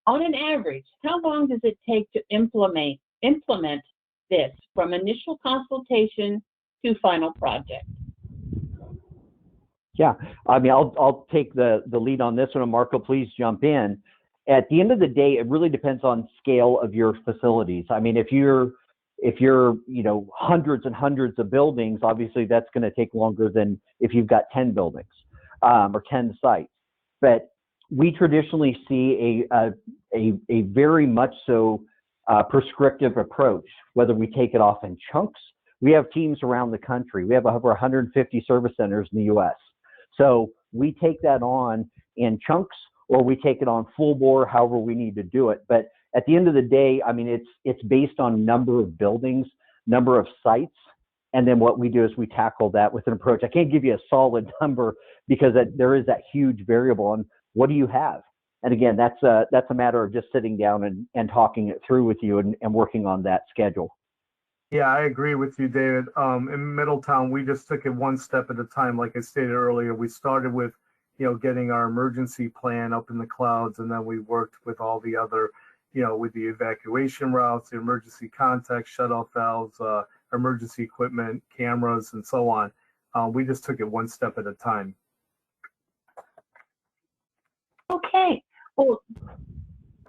on an average, how long does it take to implement this from initial consultation to final project? Yeah, I mean, I'll take the lead on this one, and Marco, please jump in. At the end of the day, it really depends on scale of your facilities. I mean, if you're you know, hundreds and hundreds of buildings, obviously that's going to take longer than if you've got 10 buildings or 10 sites. But we traditionally see a very much so prescriptive approach, whether we take it off in chunks. We have teams around the country. We have over 150 service centers in the U.S. So we take that on in chunks, or we take it on full bore, however we need to do it. But at the end of the day, I mean, it's based on number of buildings, number of sites, and then what we do is we tackle that with an approach. I can't give you a solid number because there is that huge variable on what do you have. And again, that's a matter of just sitting down and talking it through with you and working on that schedule. Yeah, I agree with you, David. In Middletown, we just took it one step at a time. Like I stated earlier, we started with, you know, getting our emergency plan up in the clouds, and then we worked with all the other, you know, with the evacuation routes, the emergency contacts, shutoff valves, emergency equipment, cameras, and so on. We just took it one step at a time. Okay, well,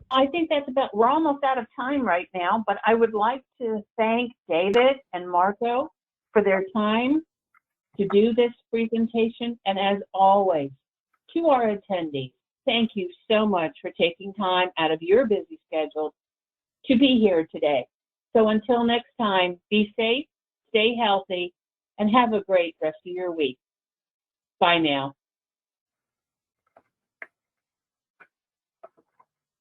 I think we're almost out of time right now, but I would like to thank David and Marco for their time to do this presentation. And as always, to our attendees, thank you so much for taking time out of your busy schedule to be here today. So until next time, be safe, stay healthy, and have a great rest of your week. Bye now.